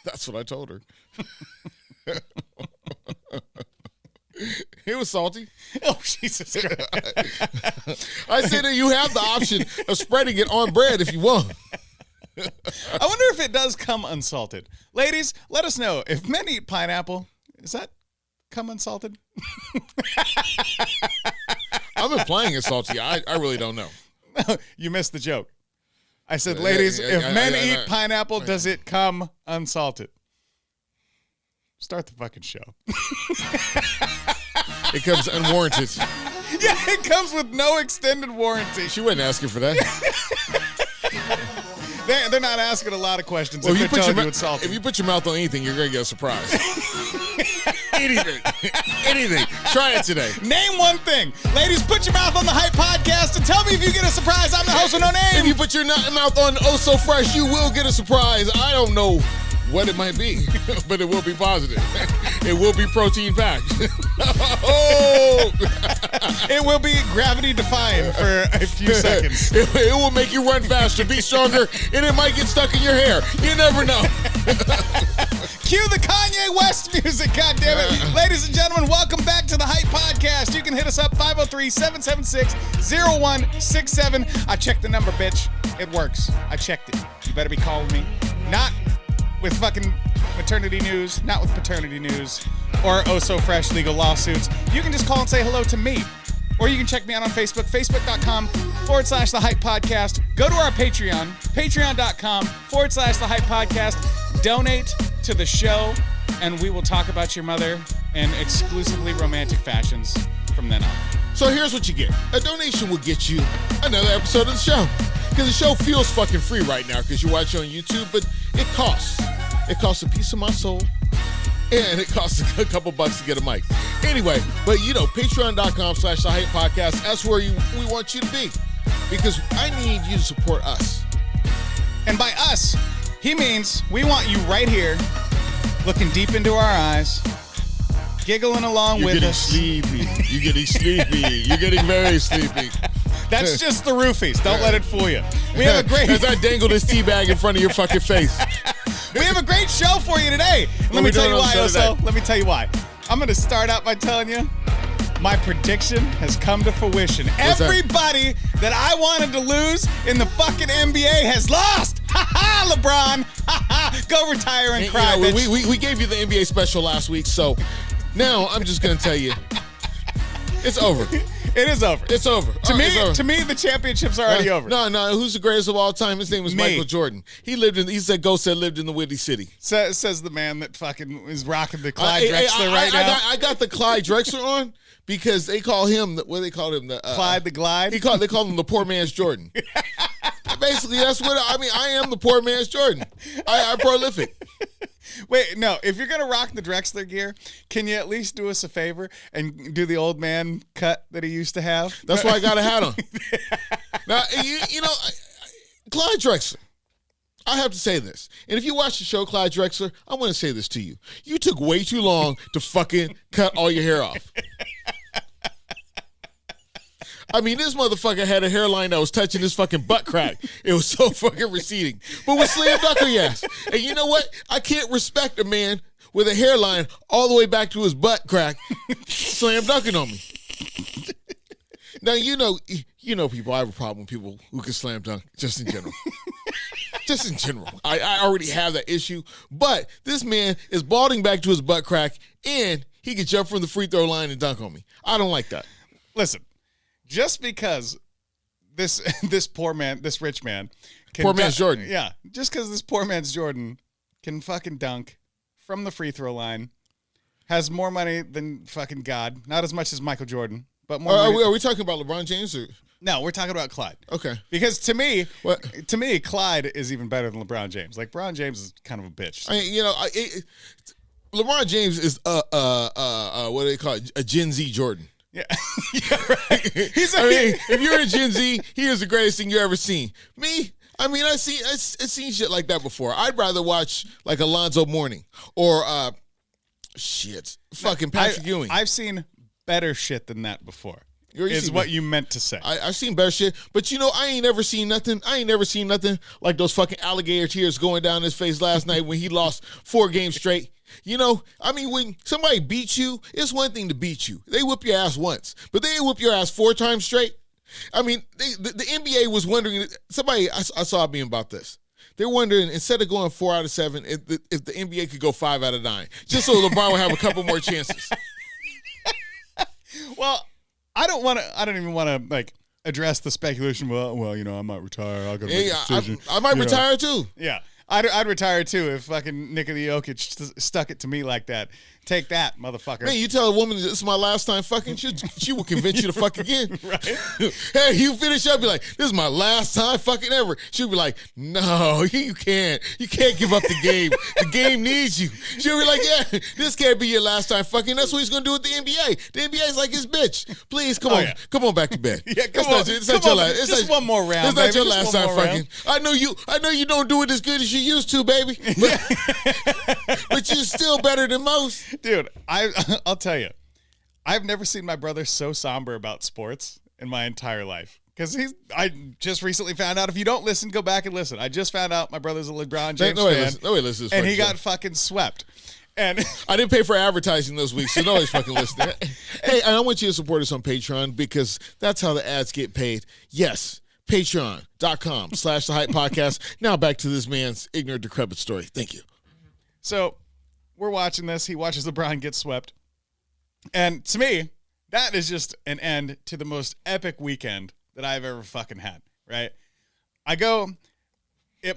That's what I told her. It was salty. Oh, Jesus Christ. I said that you have the option of spreading it on bread if you want. I wonder if it does come unsalted. Ladies, let us know. If men eat pineapple, does that come unsalted? I'm implying it's salty. I really don't know. You missed the joke. I said, ladies, if men eat pineapple, does it come unsalted? Start the fucking show. It comes unwarranted. Yeah, it comes with no extended warranty. She wasn't asking for that. They're not asking a lot of questions. Well, if it's salty. If you put your mouth on anything, you're going to get a surprise. Anything. Try it today. Name one thing. Ladies, put your mouth on the Hype Podcast and tell me if you get a surprise. I'm the host with no name. If you put your mouth on Oh So Fresh, you will get a surprise. I don't know what it might be, but it will be positive. It will be protein packed. Oh! It will be gravity defying for a few seconds. It will make you run faster, be stronger, and it might get stuck in your hair. You never know. Cue the Kanye West music, goddammit. Ladies and gentlemen, welcome back to the Hype Podcast. You can hit us up 503-776-0167. I checked the number, bitch. It works. I checked it. You better be calling me. Not with fucking maternity news, not with paternity news, or oh so fresh legal lawsuits. You can just call and say hello to me. Or you can check me out on Facebook, facebook.com/The Hype Podcast. Go to our Patreon, patreon.com/The Hype Podcast. Donate to the show, and we will talk about your mother in exclusively romantic fashions from then on. So here's what you get. A donation will get you another episode of the show. Because the show feels fucking free right now because you watch it on YouTube, but it costs. It costs a piece of my soul, and it costs a couple bucks to get a mic. Anyway, but patreon.com/The Hype Podcast, that's where we want you to be. Because I need you to support us. And by us, he means we want you right here, looking deep into our eyes, giggling along with us. You're getting sleepy. You're getting very sleepy. That's just the roofies. Don't let it fool you. We have a great... As I dangle this tea bag in front of your fucking face. We have a great show for you today. Let me tell you why, Oso. Let me tell you why. I'm going to start out by telling you my prediction has come to fruition. Everybody that I wanted to lose in the fucking NBA has lost. Ha ha, LeBron. Ha ha. Go retire and cry, bitch. We gave you the NBA special last week, so now I'm just going to tell you. It's over. It is over. It's over. To me, the championship's already over. No. Who's the greatest of all time? His name was Michael Jordan. He said Ghost said lived in the Windy City. Says the man that fucking is rocking the Clyde Drexler right now. I got the Clyde Drexler on because they call him, what do they call him? Clyde the Glide? They call him the poor man's Jordan. Basically, that's what, I am the poor man's Jordan. I'm prolific. Wait, no. If you're gonna rock the Drexler gear, can you at least do us a favor and do the old man cut that he used to have? That's why I got a hat on. Now, Clyde Drexler. I have to say this, and if you watch the show Clyde Drexler, I want to say this to you: you took way too long to fucking cut all your hair off. I mean, this motherfucker had a hairline that was touching his fucking butt crack. It was so fucking receding. But with slam dunk on your ass. And you know what? I can't respect a man with a hairline all the way back to his butt crack slam dunking on me. Now, you know people. I have a problem with people who can slam dunk just in general. Just in general. I already have that issue. But this man is balding back to his butt crack, and he can jump from the free throw line and dunk on me. I don't like that. Listen. Just because this poor man, this rich man, poor man's Jordan. Yeah, just because this poor man's Jordan can fucking dunk from the free throw line, has more money than fucking God. Not as much as Michael Jordan, but more. Are we talking about LeBron James? Or? No, we're talking about Clyde. Okay. Because to me, Clyde is even better than LeBron James. Like LeBron James is kind of a bitch. I mean, LeBron James is what do they call it? A Gen Z Jordan. Yeah, yeah, right. If you're a Gen Z, he is the greatest thing you ever seen. Me, I've seen shit like that before. I'd rather watch like Alonzo Mourning or fucking Patrick Ewing. I've seen better shit than that before. is what you meant to say. I've seen better shit, but I ain't never seen nothing. Like those fucking alligator tears going down his face last night when he lost 4 games straight. When somebody beats you, it's one thing to beat you. They whip your ass once, but they whip your ass 4 times straight. The NBA was wondering, somebody, I saw a meme about this. They're wondering, instead of going 4 out of 7, if the NBA could go 5 out of 9, just so LeBron would have a couple more chances. Well, I don't even want to, like, address the speculation. Well, I might retire. I'll go to make a decision. I might retire too. Yeah. I'd retire too if fucking Nikola Jokic stuck it to me like that. Take that, motherfucker. Man, you tell a woman this is my last time fucking, she will convince you to fuck again. Right? Hey, you finish up, be like, this is my last time fucking ever. She'll be like, no, you can't. You can't give up the game. The game needs you. She'll be like, yeah, this can't be your last time fucking. That's what he's going to do with the NBA. The NBA is like his bitch. Please, come on. Yeah. Come on back to bed. Yeah, come on. It's not your last. Just one more round, It's not your last time fucking. I know you don't do it as good as you used to, baby. But you're still better than most. Dude, I'll tell you, I've never seen my brother so somber about sports in my entire life. Because I just recently found out, if you don't listen, go back and listen. I just found out my brother's a LeBron James fan. Nobody listens. And he got fucking swept. And I didn't pay for advertising those weeks, so nobody's fucking listening. Hey, I want you to support us on Patreon because that's how the ads get paid. Yes, patreon.com/The Hype Podcast. Now back to this man's ignorant, decrepit story. Thank you. So we're watching this. He watches LeBron get swept. And to me, that is just an end to the most epic weekend that I've ever fucking had, right?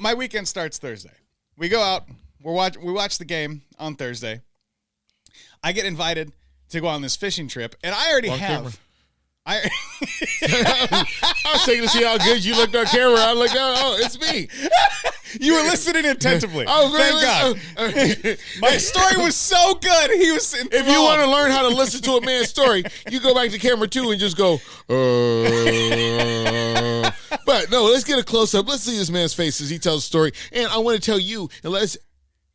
My weekend starts Thursday. We go out. We watch the game on Thursday. I get invited to go on this fishing trip, and I already have. I was taking to see how good you looked on camera. I looked down. Oh, it's me. You were listening attentively. I was Thank God. My story was so good. He was enthralled. If you want to learn how to listen to a man's story, you go back to camera 2 and just go, But no, let's get a close-up. Let's see this man's face as he tells the story. And I want to tell you,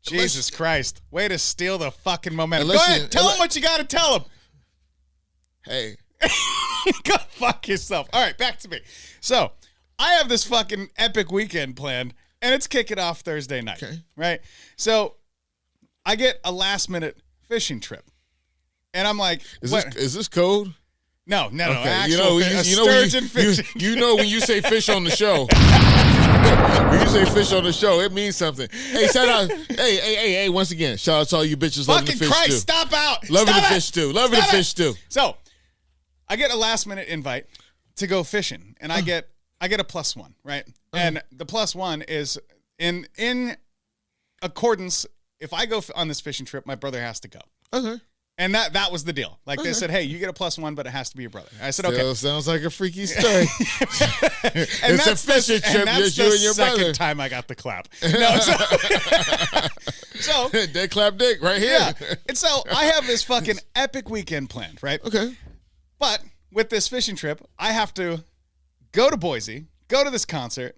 Jesus Christ. Way to steal the fucking momentum. Go ahead. Tell him what you got to tell him. Hey. Go fuck yourself. All right, back to me. So, I have this fucking epic weekend planned, and it's kicking off Thursday night. Okay. Right? So, I get a last-minute fishing trip. And I'm like... Is this code? No. Okay. Actual sturgeon fishing. You know when you say fish on the show... When you say fish on the show, it means something. Hey, shout out. Hey, once again, shout out to all you bitches loving the fish Christ, too. Stop out. Loving the fish too. Loving the fish too. So, I get a last minute invite to go fishing, and I get a +1, right? And the +1 is in accordance. If I go on this fishing trip, my brother has to go. Okay. And that was the deal. Like they said, hey, you get a +1, but it has to be your brother. I said, okay. Sounds like a freaky story. It's a fishing trip. That's you and your the second brother. time I got the clap. No, so Dead clap dick right here. Yeah. And so I have this fucking epic weekend planned, right? Okay. But with this fishing trip, I have to go to Boise, go to this concert,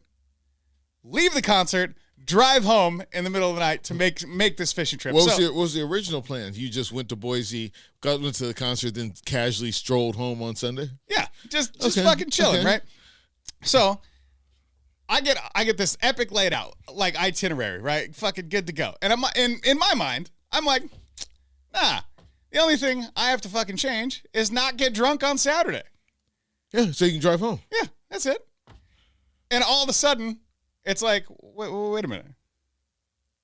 leave the concert, drive home in the middle of the night to make this fishing trip. What was the original plan? You just went to Boise, went to the concert, then casually strolled home on Sunday? Yeah, just fucking chilling, right? So I get this epic laid out, like itinerary, right? Fucking good to go. And I'm in my mind, I'm like, nah. The only thing I have to fucking change is not get drunk on Saturday. Yeah, so you can drive home. Yeah, that's it. And all of a sudden, it's like, wait a minute.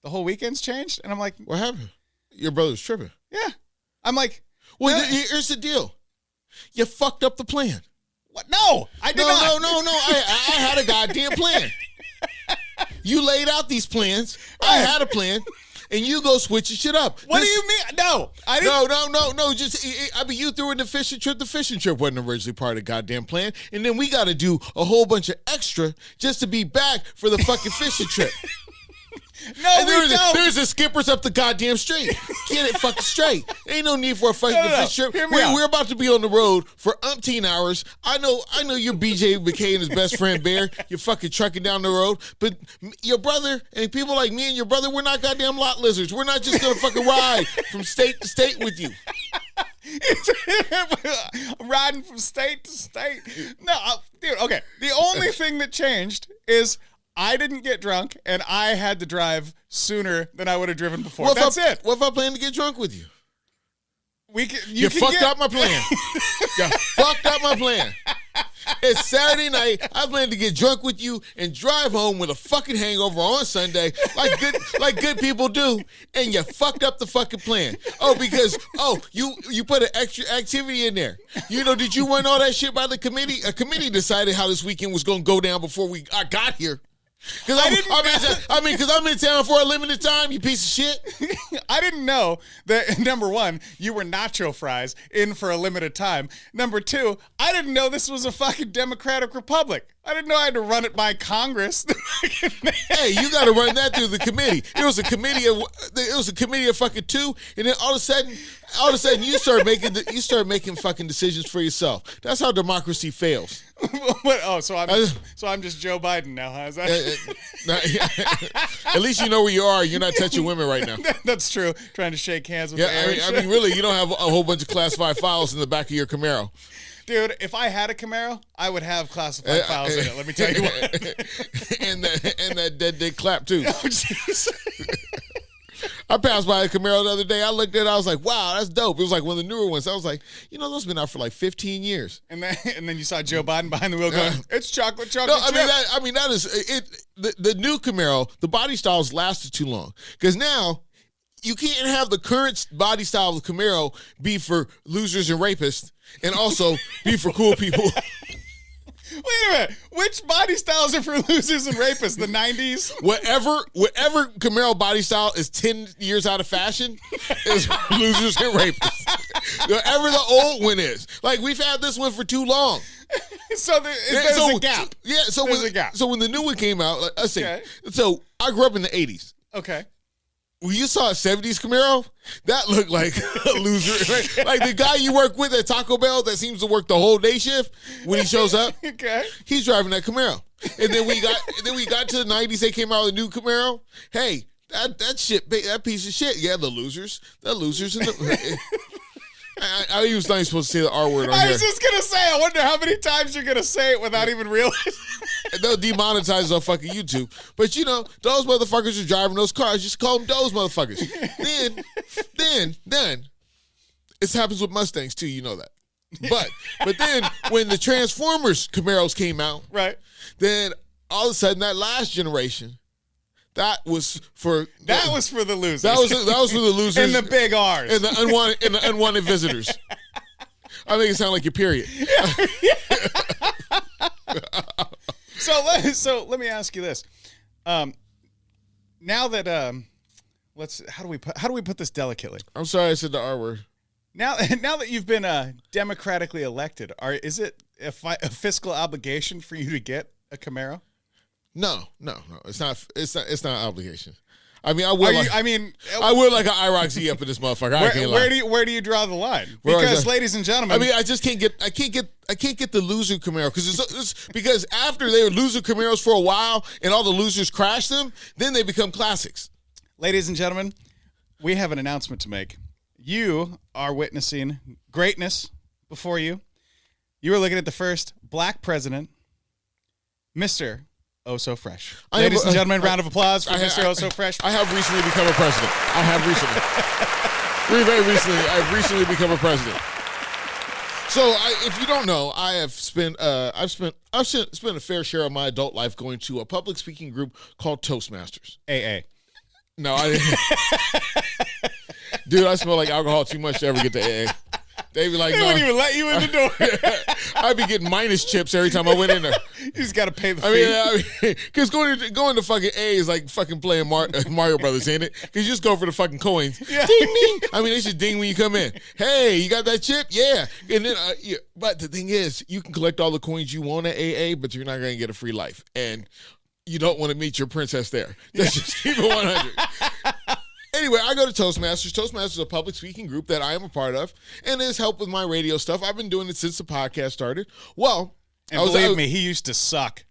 The whole weekend's changed? And I'm like... What happened? Your brother's tripping. Yeah. I'm like... Well, here's the deal. You fucked up the plan. What? No, I did not. No. I had a goddamn plan. You laid out these plans. I had a plan. And you go switch your shit up. What do you mean? No, I didn't. No. You threw in the fishing trip. The fishing trip wasn't originally part of the goddamn plan. And then we got to do a whole bunch of extra just to be back for the fucking fishing trip. No, we don't. There's a skippers up the goddamn street. Get it fucking straight. Ain't no need for a fucking fishing trip. We're about to be on the road for umpteen hours. I know you're BJ McKay and his best friend Bear. You're fucking trucking down the road. But your brother and people like me and your brother, we're not goddamn lot lizards. We're not just going to fucking ride from state to state with you. I'm riding from state to state. No, dude, okay. The only thing that changed is I didn't get drunk, and I had to drive sooner than I would have driven before. What That's it. What if I plan to get drunk with you? You fucked up my plan. You fucked up my plan. It's Saturday night. I plan to get drunk with you and drive home with a fucking hangover on Sunday, like good people do. And you fucked up the fucking plan. Because you put an extra activity in there. Did you run all that shit by the committee? A committee decided how this weekend was going to go down before I got here. Because I'm in town for a limited time, you piece of shit. I didn't know that, number one, you were nacho fries in for a limited time. Number two, I didn't know this was a fucking democratic republic. I didn't know I had to run it by Congress. Hey, you got to run that through the committee. It was a committee of fucking two, and then all of a sudden you start making fucking decisions for yourself. That's how democracy fails. So I'm just Joe Biden now, huh? Is that At least you know where you are. You're not touching women right now. That's true. Trying to shake hands with I mean, really, you don't have a whole bunch of classified files in the back of your Camaro. Dude, if I had a Camaro, I would have classified files in it. Let me tell you what. and that dead dick clap too. Oh, jeez. I passed by a Camaro the other day. I looked at it. I was like, wow, that's dope. It was like one of the newer ones. I was like, those been out for like 15 years. And then you saw Joe Biden behind the wheel going, it's chocolate chip. No, that is it. The new Camaro, the body styles lasted too long. Because now you can't have the current body style of the Camaro be for losers and rapists and also be for cool people. Wait a minute. Which body styles are for losers and rapists? The 90s? Whatever Camaro body style is 10 years out of fashion is for losers and rapists. Whatever the old one is. Like, we've had this one for too long. So there's a gap. Yeah, so there's a gap. So when the new one came out, let's see. Okay. So I grew up in the 80s. Okay. When you saw a 70s Camaro, that looked like a loser. Right? Like the guy you work with at Taco Bell that seems to work the whole day shift when he shows up. Okay. He's driving that Camaro. And then we got to the 90s, they came out with a new Camaro. Hey, that piece of shit. Yeah, the losers. In the I was not supposed to say the R word on here. I was just going to say, I wonder how many times you're going to say it without even realizing. They'll demonetize on fucking YouTube. But, those motherfuckers are driving those cars. Just call them those motherfuckers. Then, it happens with Mustangs, too. You know that. But then, when the Transformers Camaros came out, right? Then, all of a sudden, that last generation, that was for the losers. That was for the losers and the big R's and the unwanted visitors. I make it sound like your period. So let me ask you this: now that how do we put this delicately? I'm sorry I said the R word. Now that you've been democratically elected, is it a fiscal obligation for you to get a Camaro? No. It's not an obligation. I mean, I would like an IROC Z up in this motherfucker. Where do you draw the line? Because, ladies and gentlemen, I mean, I can't get the loser Camaro because after they were loser Camaros for a while and all the losers crashed them, then they become classics. Ladies and gentlemen, we have an announcement to make. You are witnessing greatness before you. You are looking at the first black president, Mr. Oh So Fresh. Ladies and gentlemen, round of applause for Mr. Oh So Fresh. I have recently become a president. Very recently. I've recently become a president. So, if you don't know, I've spent a fair share of my adult life going to a public speaking group called Toastmasters. AA. No, I didn't. Dude, I smell like alcohol too much to ever get to AA. They be like, they wouldn't even let you in the door. I'd be getting minus chips every time I went in there. You just got to pay the fee. I mean, because going to fucking A is like fucking playing Mario Brothers, ain't it? Because you just go for the fucking coins. Yeah. Ding, ding. I mean, they should ding when you come in. Hey, you got that chip? Yeah. And then, but the thing is, you can collect all the coins you want at AA, but you're not going to get a free life. And you don't want to meet your princess there. Let's just keep it 100. Anyway, I go to Toastmasters. Toastmasters is a public speaking group that I am a part of, and it has helped with my radio stuff. I've been doing it since the podcast started. Well, and believe me, he used to suck.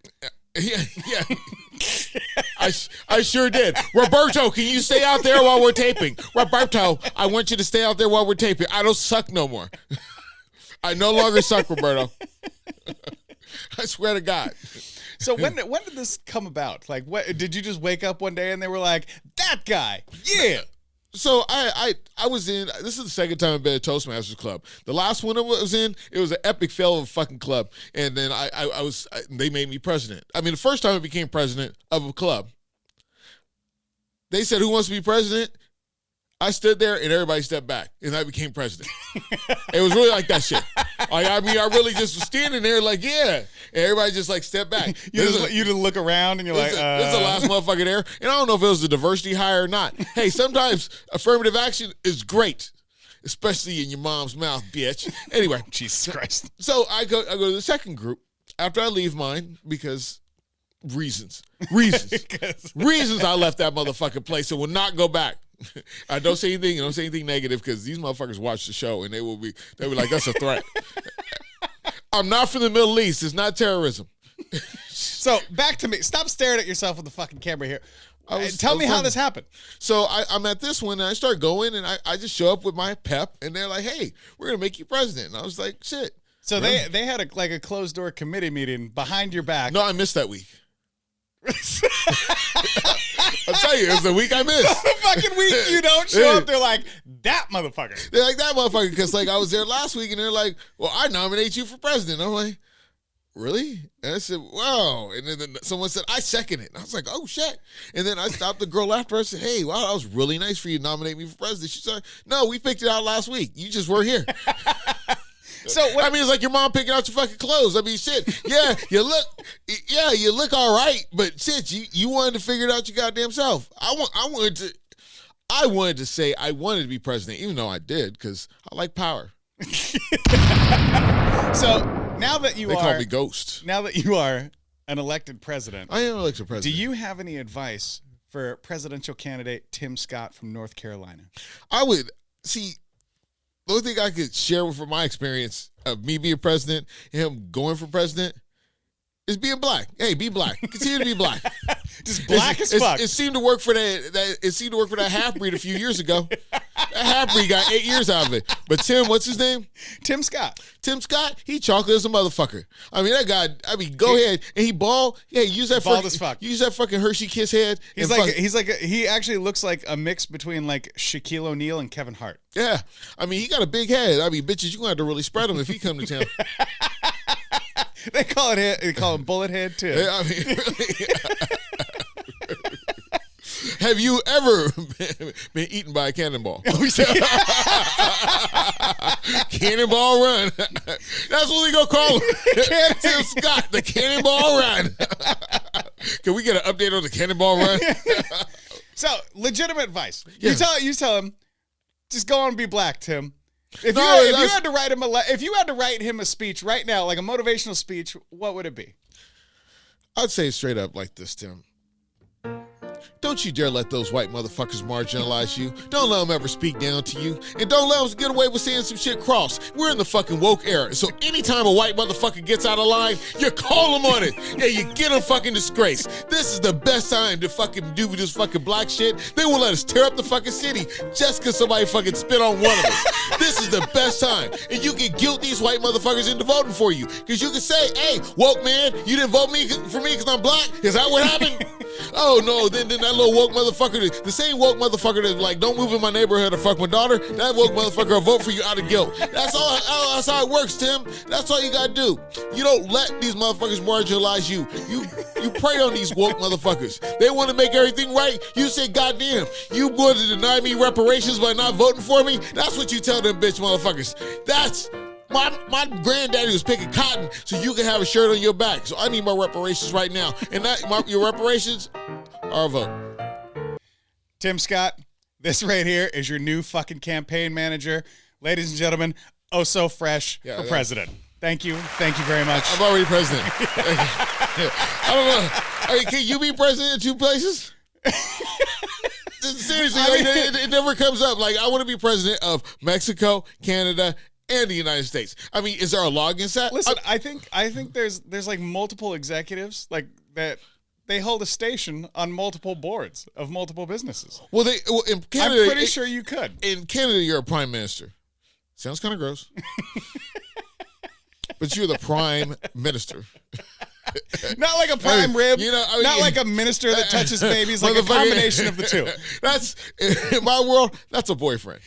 Yeah. I sure did. Roberto, can you stay out there while we're taping? Roberto, I want you to stay out there while we're taping. I don't suck no more. I no longer suck, Roberto. I swear to God. So when did this come about? Like, what did you just wake up one day and they were like, that guy, yeah. So I was in. This is the second time I've been at Toastmasters Club. The last one I was in, it was an epic fail of a fucking club, and then they made me president. I mean, the first time I became president of a club, they said, "Who wants to be president?" I stood there and everybody stepped back, and I became president. It was really like that shit. Like, I mean, I really just was standing there like, yeah, and everybody just like stepped back. You didn't look around and you're like, this is the last motherfucker there. And I don't know if it was a diversity hire or not. Hey, sometimes affirmative action is great, especially in your mom's mouth, bitch. Anyway, Jesus Christ. So I go to the second group after I leave mine because reasons I left that motherfucking place and will not go back. I don't say anything negative because these motherfuckers watch the show and they will be like, that's a threat. I'm not from the Middle East. It's not terrorism. So back to me. Stop staring at yourself with the fucking camera here. Tell me how this happened. So I'm at this one and I start going and I just show up with my pep and they're like, hey, we're going to make you president. And I was like, shit. So they had a closed door committee meeting behind your back. No, I missed that week. I'll tell you, it was the week I missed. The fucking week you don't show up, they're like, that motherfucker. They're like, that motherfucker, because like I was there last week and they're like, well, I nominate you for president. I'm like, really? And I said, wow. And then someone said, I second it. And I was like, oh, shit. And then I stopped the girl after. I said, hey, wow, that was really nice for you to nominate me for president. She said, no, we picked it out last week. You just weren't here. So I mean, it's like your mom picking out your fucking clothes. I mean, shit. Yeah, you look all right, but shit, you wanted to figure it out your goddamn self. I wanted to say I wanted to be president, even though I did, because I like power. So now that they call me Ghost. Now that you are an elected president, I am an elected president. Do you have any advice for presidential candidate Tim Scott from North Carolina? I would see. The only thing I could share from my experience of me being president and him going for president is being black. Hey, be black. Continue to be black. Just black as fuck. It seemed to work for that half-breed a few years ago. That half-breed got 8 years out of it. But Tim, what's his name? Tim Scott. Tim Scott, he chocolate as a motherfucker. I mean, that guy, go ahead. And he bald. Yeah, use that bald as fuck. Use that fucking Hershey Kiss head. He actually looks like a mix between like Shaquille O'Neal and Kevin Hart. Yeah. I mean, he got a big head. I mean, bitches, you're going to have to really spread him if he come to town. They call him bullet head too. Yeah, I mean, really. Have you ever been eaten by a cannonball? Cannonball Run. That's what we gonna call him. Tim Scott, the Cannonball Run. Can we get an update on the Cannonball Run? So, legitimate advice. Yes. You tell him, just go on and be black, Tim. If you had to write him a speech right now, like a motivational speech, what would it be? I'd say it straight up like this, Tim. Don't you dare let those white motherfuckers marginalize you. Don't let them ever speak down to you. And don't let them get away with saying some shit cross. We're in the fucking woke era. So anytime a white motherfucker gets out of line, you call them on it. Yeah, you get them fucking disgraced. This is the best time to fucking do this fucking black shit. They won't let us tear up the fucking city just because somebody fucking spit on one of us. This is the best time. And you can guilt these white motherfuckers into voting for you. Because you can say, hey, woke man, you didn't vote for me because I'm black? Is that what happened? Oh, no, then that little woke motherfucker, the same woke motherfucker that's like, don't move in my neighborhood or fuck my daughter, that woke motherfucker will vote for you out of guilt. That's how it works, Tim. That's all you gotta do. You don't let these motherfuckers marginalize you. You prey on these woke motherfuckers. They want to make everything right. You say, goddamn, you want to deny me reparations by not voting for me? That's what you tell them bitch motherfuckers. That's... My granddaddy was picking cotton so you can have a shirt on your back. So I need my reparations right now. And your reparations are a vote. Tim Scott, this right here is your new fucking campaign manager. Ladies and gentlemen, oh so fresh for president. Thank you. Thank you very much. I'm already president. I don't know. Hey, can you be president in two places? Seriously, it never comes up. Like, I want to be president of Mexico, Canada, and the United States. I mean, is there a law against that? Listen, I think there's like multiple executives like that they hold a station on multiple boards of multiple businesses. Well, in Canada, I'm pretty sure you could. In Canada, you're a prime minister. Sounds kind of gross. But you're the prime minister. Not like a prime rib. Not like a minister that touches babies. Like a combination of the two. That's, in my world, that's a boyfriend.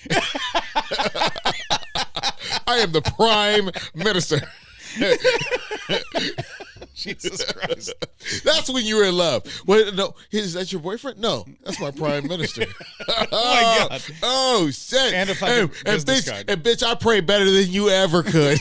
I am the prime minister. Jesus Christ. That's when you're in love. Wait, no, is that your boyfriend? No, that's my prime minister. Oh my God. Oh, shit. And a fucking business card. And bitch, I pray better than you ever could.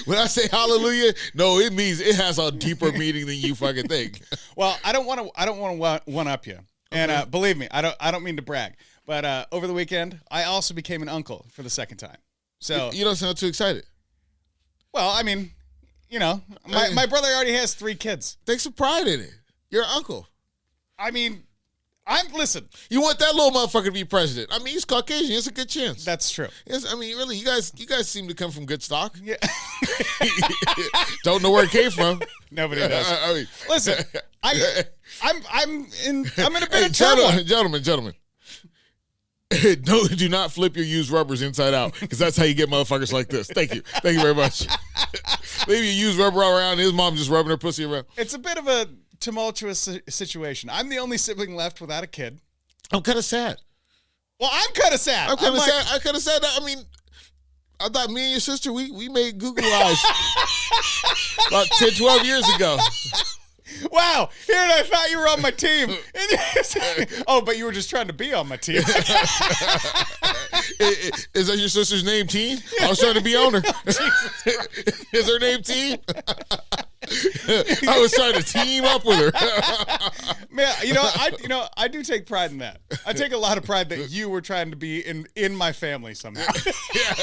When I say hallelujah, no, it means it has a deeper meaning than you fucking think. Well, I don't want to one up you. And believe me, I don't mean to brag, but over the weekend, I also became an uncle for the second time. So you don't sound too excited. Well, I mean, my brother already has 3 kids. Take some pride in it. You're an uncle. I mean, listen. You want that little motherfucker to be president. I mean, he's Caucasian. It's a good chance. That's true. Yes, I mean, really, you guys seem to come from good stock. Yeah. Don't know where it came from. Nobody does. I mean, listen, I'm in a bit of trouble. Gentlemen. No, do not flip your used rubbers inside out, because that's how you get motherfuckers like this. Thank you very much. Leave your used rubber around. His mom just rubbing her pussy around. It's a bit of a tumultuous situation. I'm the only sibling left without a kid. I'm kind of sad. Well, I'm kind of sad. I'm kind of sad. That, I mean, I thought me and your sister, we made Google Eyes about 10, 12 years ago. Wow, here I thought you were on my team. Oh, but you were just trying to be on my team. Is that your sister's name, Teen? I was trying to be on her. Is her name Teen? I was trying to team up with her. Man, I do take pride in that. I take a lot of pride that you were trying to be in my family somehow. Yeah.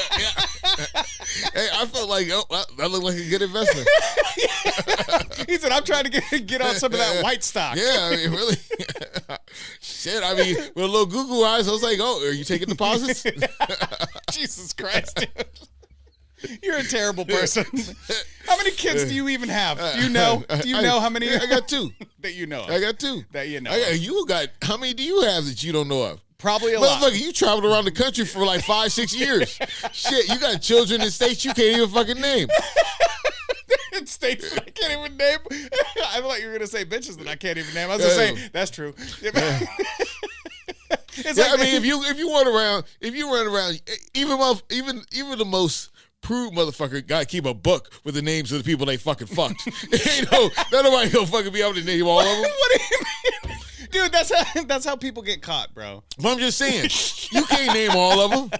Hey, I felt like, that looked like a good investment. He said, I'm trying to get on some of that white stock. Yeah, I mean, really. Shit, I mean, with a little Google Eyes, I was like, oh, are you taking deposits? Jesus Christ, dude. You're a terrible person. How many kids do you even have? Do you know? Do you know how many? I got 2. That you know of. I got 2. That you know How many do you have that you don't know of? Probably a lot. Motherfucker, you traveled around the country for like 5-6 years. Shit, you got children in states you can't even fucking name. In states that I can't even name? I thought you were going to say bitches that I can't even name. I was going to say, that's true. I mean, if you run around, even the most prude motherfucker got to keep a book with the names of the people they fucking fucked. Nobody gonna fucking be able to name all of them. What do you mean? Dude, that's how people get caught, bro. But I'm just saying, you can't name all of them.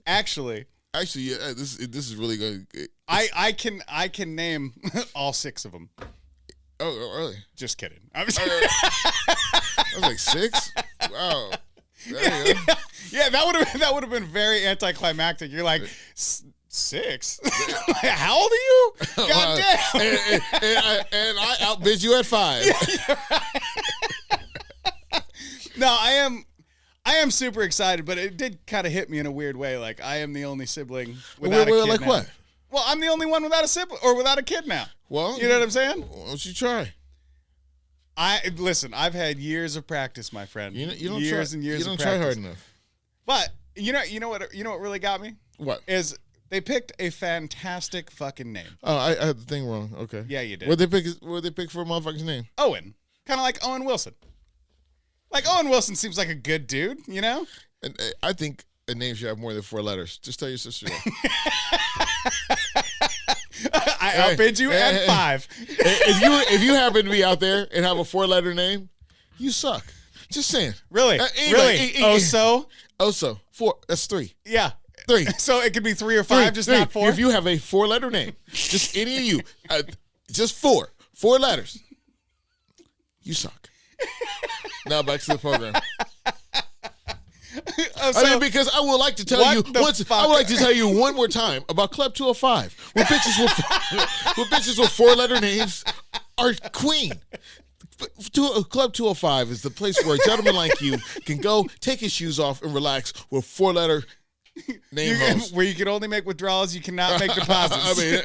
Actually, yeah, this is really good. I can name all 6 of them. Oh, really? Just kidding. I was like 6? Wow. Yeah, that would have been very anticlimactic. You're like 6? How old are you? God damn. And I outbid you at 5. No, I am super excited, but it did kind of hit me in a weird way. Like, I am the only sibling without a kid like now. What? Well, I'm the only one without a sibling or without a kid now. Well, you know what I'm saying? Why don't you try? Listen, I've had years of practice, my friend. You don't years try, and years you of don't practice. try hard enough. But you know what really got me? What? Is they picked a fantastic fucking name. Oh, I had the thing wrong. Okay. Yeah, you did. What'd they pick for a motherfucker's name? Owen. Kind of like Owen Wilson. Like, Owen Wilson seems like a good dude, you know? And I think a name should have more than 4 letters. Just tell your sister that. I outbid you at 5. If you happen to be out there and have a 4-letter name, you suck. Just saying. Really? Really? Oso? 4. That's 3. Yeah. 3. So it could be 3 or 5, just 3. not 4? If you have a 4-letter name, just any of you, just 4 letters, you suck. Now back to the program. Because I would like to tell you I would like to tell you one more time about Club 205, where bitches with 4-letter names are queen. Club 205 is the place where a gentleman like you can go, take his shoes off, and relax with 4-letter Name host. Where you can only make withdrawals, you cannot make deposits. I mean,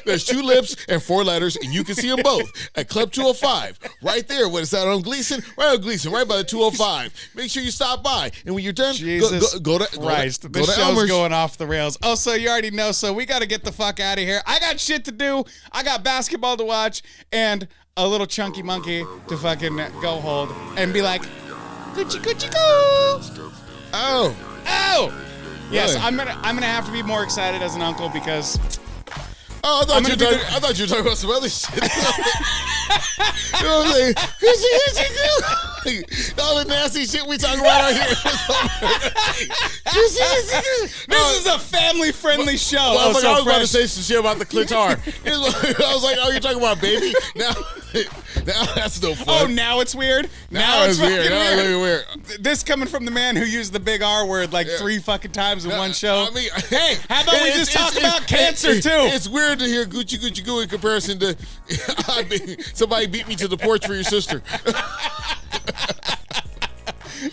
there's 2 lips and 4 letters, and you can see them both at Club 205. Right there. What is that on Gleason? Right on Gleason, right by the 205. Make sure you stop by. And when you're done, Jesus go to Christ. Go to This show's Elmer's. going off the rails. Oh, so you already know. So we got to get the fuck out of here. I got shit to do. I got basketball to watch and a little chunky monkey to fucking go hold and be like, Gucci, Gucci, go. Oh. Yes, Really? I'm gonna have to be more excited as an uncle because Oh, I thought you were talking about some other shit. You know what I'm saying? All the nasty shit we talking about out here. this is a family-friendly show. Well, Oh, so I was about to fresh. say some shit about the clitor. I was like, oh, you're talking about baby? Now that's no fun. Oh, now it's weird? Now it's weird. fucking Now it's really weird. This coming from the man who used the big R word like 3 fucking times in one show. I mean, hey, how about we just talk about cancer, too? It's weird to hear Gucci Gucci Goo in comparison to somebody beat me to the porch for your sister.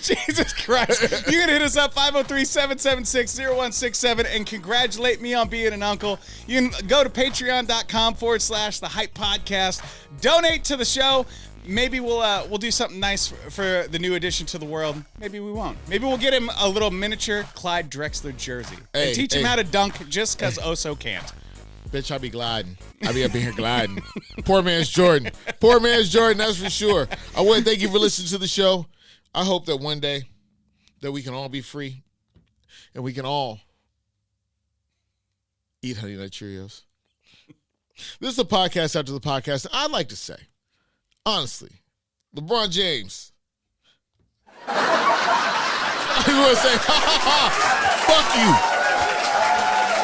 Jesus Christ. You can hit us up 503-776-0167 and congratulate me on being an uncle. You can go to patreon.com/the Hype Podcast. Donate to the show. Maybe we'll do something nice for the new addition to the world. Maybe we won't. Maybe we'll get him a little miniature Clyde Drexler jersey and teach him how to dunk just because Oso can't. Bitch, I be gliding. I be up in here gliding. Poor man's Jordan. Poor man's Jordan, that's for sure. I want to thank you for listening to the show. I hope that one day that we can all be free and we can all eat Honey Nut Cheerios. This is a podcast after the podcast. I'd like to say, honestly, LeBron James. I want to say, fuck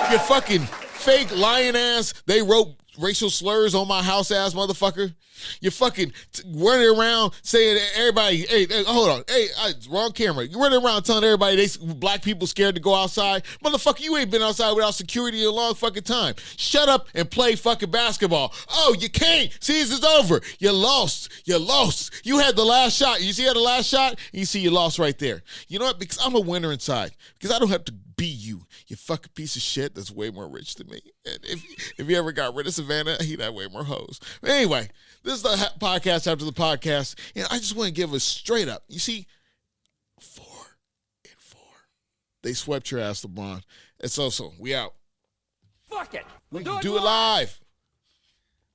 you. You fucking fake lying ass. They wrote racial slurs on my house ass motherfucker. You fucking running around saying to everybody, hey, hold on. Hey, wrong camera. You running around telling everybody black people scared to go outside. Motherfucker, you ain't been outside without security in a long fucking time. Shut up and play fucking basketball. Oh, you can't. Season's over. You lost. You lost. You had the last shot. You see you had the last shot? You see you lost right there. You know what? Because I'm a winner inside. Because I don't have to be you fucking piece of shit that's way more rich than me. And if you ever got rid of Savannah, he'd have way more hoes. But anyway, this is the podcast after the podcast, and I just want to give a straight up. You see, 4-4. They swept your ass, LeBron. It's also, we out. Fuck it. We can do it live.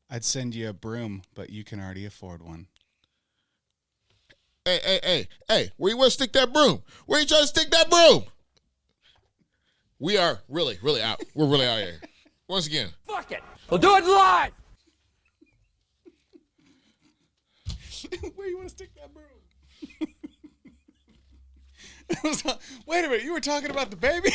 I'd send you a broom, but you can already afford one. Hey, where you want to stick that broom? Where you trying to stick that broom? We are really, really out. We're really out here. Once again. Fuck it. We'll do it live. Where you want to stick that broom? Wait a minute, you were talking about the baby?